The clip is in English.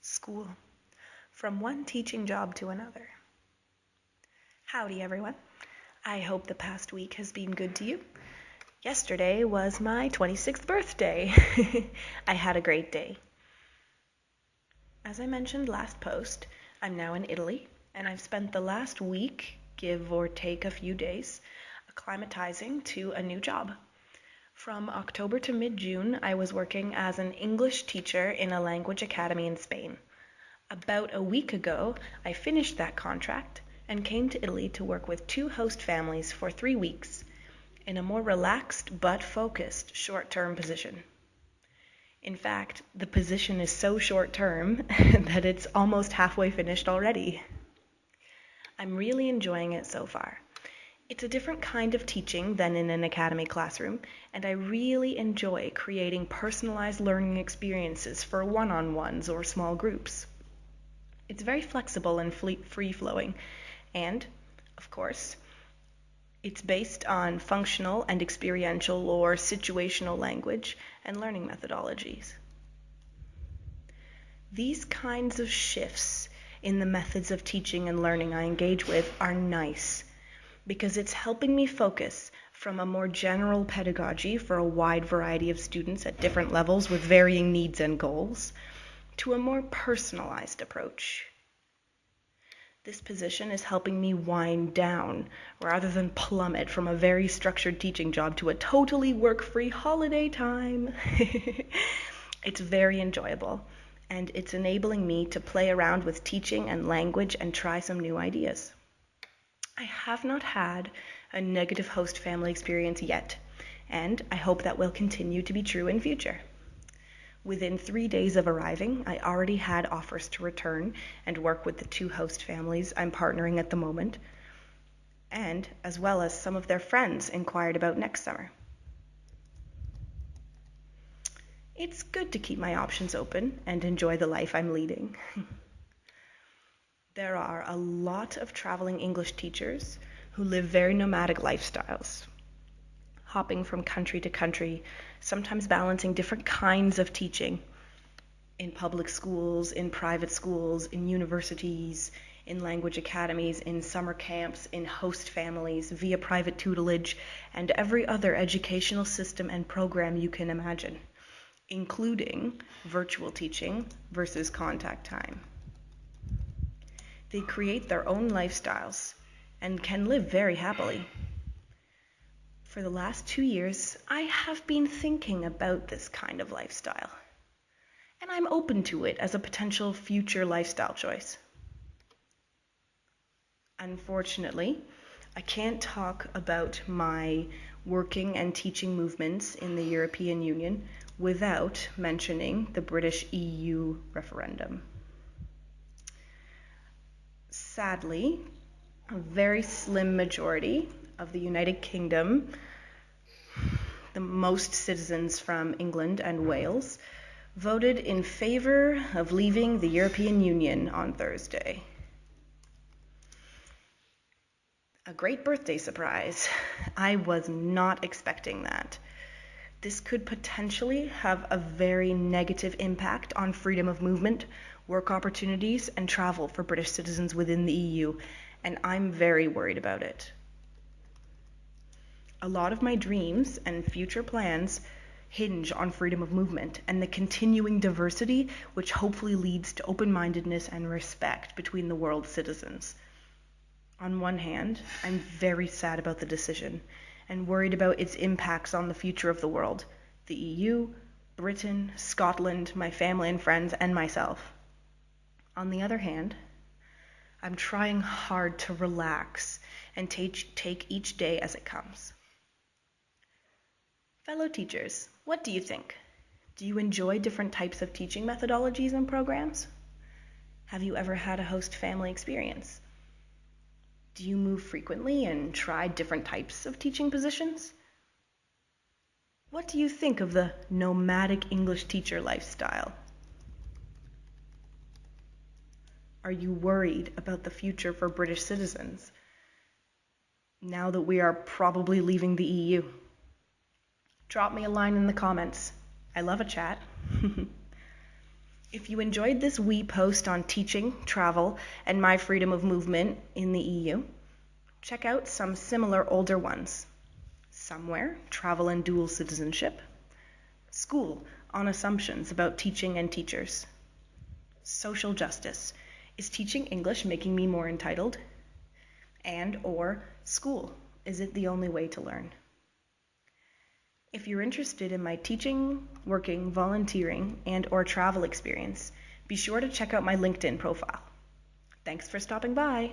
School. From one teaching job to another. Howdy, everyone. I hope the past week has been good to you. Yesterday was my 26th birthday. I had a great day. As I mentioned last post, I'm now in Italy, and I've spent the last week, give or take a few days, acclimatizing to a new job. From October to mid-June, I was working as an English teacher in a language academy in Spain. About a week ago, I finished that contract and came to Italy to work with 2 host families for 3 weeks in a more relaxed but focused short-term position. In fact, the position is so short-term that it's almost halfway finished already. I'm really enjoying it so far. It's a different kind of teaching than in an academy classroom, and I really enjoy creating personalized learning experiences for one-on-ones or small groups. It's very flexible and free-flowing, and, of course, it's based on functional and experiential or situational language and learning methodologies. These kinds of shifts in the methods of teaching and learning I engage with are nice, because it's helping me focus from a more general pedagogy for a wide variety of students at different levels with varying needs and goals, to a more personalized approach. This position is helping me wind down rather than plummet from a very structured teaching job to a totally work-free holiday time. It's very enjoyable, and it's enabling me to play around with teaching and language and try some new ideas. I have not had a negative host family experience yet, and I hope that will continue to be true in future. Within 3 days of arriving, I already had offers to return and work with the 2 host families I'm partnering at the moment, and as well as some of their friends inquired about next summer. It's good to keep my options open and enjoy the life I'm leading. There are a lot of traveling English teachers who live very nomadic lifestyles, hopping from country to country, sometimes balancing different kinds of teaching in public schools, in private schools, in universities, in language academies, in summer camps, in host families, via private tutelage, and every other educational system and program you can imagine, including virtual teaching versus contact time. They create their own lifestyles and can live very happily. For the last 2 years, I have been thinking about this kind of lifestyle, and I'm open to it as a potential future lifestyle choice. Unfortunately, I can't talk about my working and teaching movements in the European Union without mentioning the British EU referendum. Sadly, a very slim majority of the United Kingdom, the most citizens from England and Wales, voted in favor of leaving the European Union on Thursday. A great birthday surprise. I was not expecting that. This could potentially have a very negative impact on freedom of movement, work opportunities, and travel for British citizens within the EU, and I'm very worried about it. A lot of my dreams and future plans hinge on freedom of movement and the continuing diversity which hopefully leads to open-mindedness and respect between the world's citizens. On one hand, I'm very sad about the decision and worried about its impacts on the future of the world, the EU, Britain, Scotland, my family and friends, and myself. On the other hand, I'm trying hard to relax and take each day as it comes. Fellow teachers, what do you think? Do you enjoy different types of teaching methodologies and programs? Have you ever had a host family experience? Do you move frequently and try different types of teaching positions? What do you think of the nomadic English teacher lifestyle? Are you worried about the future for British citizens now that we are probably leaving the EU? Drop me a line in the comments. I love a chat. If you enjoyed this wee post on teaching, travel, and my freedom of movement in the EU, check out some similar older ones. Somewhere, Travel and Dual Citizenship. School, on assumptions about teaching and teachers. Social justice, is teaching English making me more entitled? And or school, is it the only way to learn? If you're interested in my teaching, working, volunteering, and or travel experience, be sure to check out my LinkedIn profile. Thanks for stopping by.